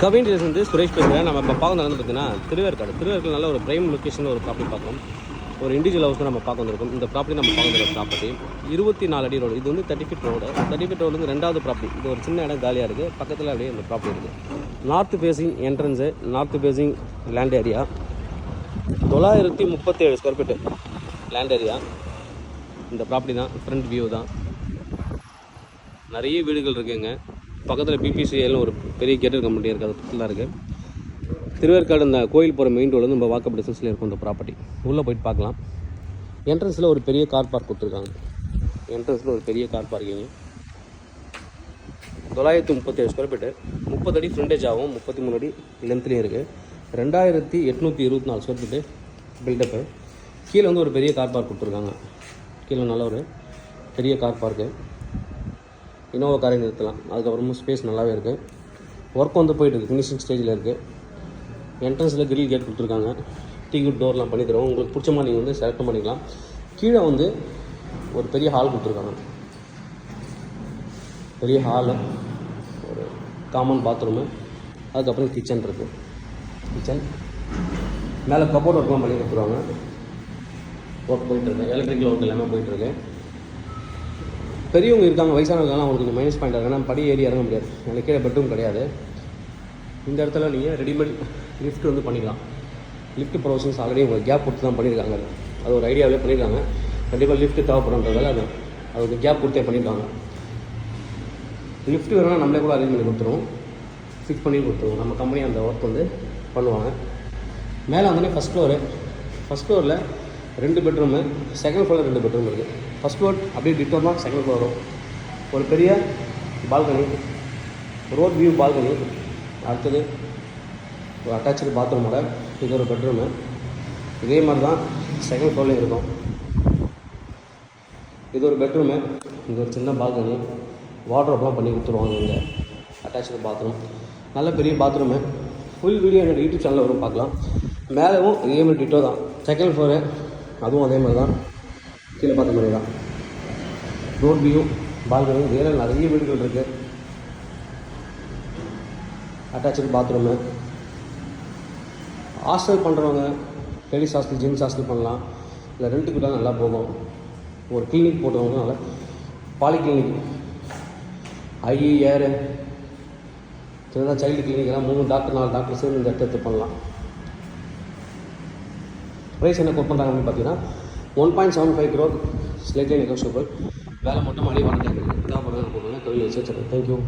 கவின் வந்து சுரேஷ் பேசுகிறேன். நம்ம இப்போ பார்க்க வந்து பார்த்தீங்கன்னா திருவேற்காடு நல்ல ஒரு பிரைம் லொக்கேஷனில் ஒரு ப்ராப்பர்ட்டி பார்க்குறோம். ஒரு இண்டிவிஜுவல் ஹவுஸ் தான் நம்ம பார்க்க வந்திருக்கோம். இந்த ப்ராப்பர்ட்டி நம்ம பார்க்க வந்திருக்க ப்ராப்பர்ட்டி 24 அடி ரோடு. இது வந்து 30 ஃபீட் ரோடு. 30 ஃபீட் ரோடு வந்து ரெண்டாவது ப்ராப்பர்ட்டி. இது ஒரு சின்ன இடம் காலியாக இருக்குது. பக்கத்தில் அப்படியே இந்த ப்ராப்பர்ட்டி இருக்குது. North facing entrance, north facing land area, 937 square feet land area. இந்த ப்ராப்பர்ட்டி தான், ஃப்ரண்ட் வியூ தான். நிறைய வீடுகள் இருக்குங்க. பக்கத்தில் பிபிசிஎல்னு ஒரு பெரிய கேட்டர் கம்பெனி இருக்குது, அது பக்கத்தில் இருக்குது. திருவேற்காடு இந்த கோயில் போகிற மெயின் ரோடு வந்து நம்ம வாக்கப் டிஸ்டன்ஸில் இருக்கும் இந்த ப்ராப்பர்ட்டி. உள்ளே போயிட்டு பார்க்கலாம். என்ட்ரன்ஸில் ஒரு பெரிய கார் பார்க் கொடுத்துருக்காங்க. என்ட்ரன்ஸில் ஒரு பெரிய கார் பார்க்கிங்க. 937 ஸ்கொயர் ஃபீட்டு, 30 அடி ஃப்ரண்டேஜ் ஆகும், 33 அடி லென்த்லேயும் இருக்குது. 2824 ஸ்கொயர் ஃபீட்டு பில்டப்பு. கீழே வந்து ஒரு பெரிய கார் பார்க் கொடுத்துருக்காங்க. கீழே நல்ல ஒரு பெரிய கார் பார்க்கு, இனோவா காரை நிறுத்தலாம். அதுக்கப்புறமும் ஸ்பேஸ் நல்லாவே இருக்குது. ஒர்க் வந்து போயிட்டுருக்கு, ஃபினிஷிங் ஸ்டேஜில் இருக்குது. என்ட்ரன்ஸில் கிரில் கேட் கொடுத்துருக்காங்க. டீ குட் டோர்லாம் பண்ணி தருவோம். உங்களுக்கு பிடிச்ச மாதிரி நீங்கள் வந்து செலக்ட் பண்ணிக்கலாம். கீழே வந்து ஒரு பெரிய ஹால் கொடுத்துருக்காங்க. பெரிய ஹாலு, ஒரு காமன் பாத்ரூமு, அதுக்கப்புறம் கிச்சன் இருக்குது. கிச்சன் மேலே கபோர்ட் ஒர்க்லாம் பண்ணி கொடுத்துருவாங்க. ஒர்க் போயிட்டுருக்கு, எலக்ட்ரிக்கல் ஒர்க் எல்லாமே போயிட்டுருக்கு. பெரியவங்க இருக்காங்க, வயசானவங்க அவங்களுக்கு கொஞ்சம் மைனஸ் பாயிண்ட் இருக்குது. ஏன்னா படி ஏறி இறங்க முடியாது. எனக்கு கீழே பெட்ரூம் கிடையாது. இந்த இடத்துல நீங்கள் ரெடிமேட் லிஃப்ட் வந்து பண்ணிக்கலாம். லிஃப்ட் ப்ரொவிஷன்ஸ் ஆல்ரெடி உங்களுக்கு கேப் கொடுத்து தான் பண்ணியிருக்காங்க. அது ஒரு ஐடியாவிலே பண்ணியிருக்காங்க. கண்டிப்பாக லிஃப்ட்டு தேவைப்படுறதால அதுக்கு கேப் கொடுத்தே பண்ணியிருக்காங்க. லிஃப்ட் வேணும்னா நம்மளே கூட அரேஞ்ச் பண்ணி கொடுத்துருவோம், ஃபிக்ஸ் பண்ணி கொடுத்துருவோம். நம்ம கம்பெனி அந்த ஒர்க் வந்து பண்ணுவாங்க. மேலே வந்தோடனே ஃபஸ்ட் ஃப்ளோரில் 2 பெட்ரூமு, செகண்ட் ஃப்ளோரில் 2 பெட்ரூம் இருக்குது. ஃபஸ்ட் ஃப்ளோர் அப்படியே டிட்டோ தான் செகண்ட் ஃப்ளோர் வரும். ஒரு பெரிய பால்கனி, ரோட் வியூ பால்கனி. அடுத்தது ஒரு அட்டாச்சு பாத்ரூமோட இது ஒரு பெட்ரூமு. இதே மாதிரி தான் செகண்ட் ஃப்ளோர்லேயும் இருக்கும். இது ஒரு பெட்ரூமு, இது ஒரு சின்ன பால்கனி. வார்ட்ரோப்லாம் பண்ணி கொடுத்துருவாங்க. இங்கே அட்டாச்சு பாத்ரூம், நல்ல பெரிய பாத்ரூமு. ஃபுல் வீடியோ என்னோடய யூடியூப் சேனலில் வரும், பார்க்கலாம். மேலேவும் இதே மாதிரி டிட்டோ தான். செகண்ட் ஃப்ளோரு அதுவும் அதே மாதிரி தான், கீழே பார்த்த மாதிரி தான். Road view balcony. வேறு நிறைய வீடுகள் இருக்குது. Attach bathroom. ஹாஸ்டல் பண்ணுறவங்க லேடிஸ் ஹாஸ்டல், ஜென்ஸ் ஹாஸ்டல் பண்ணலாம். இல்லை ரெண்ட்டுக்கு தான் நல்லா போகும். ஒரு கிளினிக் போட்டவங்க நல்லா, பாலிகிளினிக், ஐ ஏர், சின்னதாக சைல்டு கிளினிக் எல்லாம் 3 டாக்டர் 4 டாக்டர் சேர்ந்து இந்த இடத்த பண்ணலாம். ப்ரைஸ் என்ன கோட் பண்ணுறாங்க அப்படின்னு பார்த்தீங்கன்னா 1.75 crore, ஸ்லைட்லி நெகோஷியபிள். வேலை மட்டும் மணி வாடகை தேவைப்படுறது போடுங்க. தொழில் வச்சு வச்சுருக்கேன். தேங்க்யூ.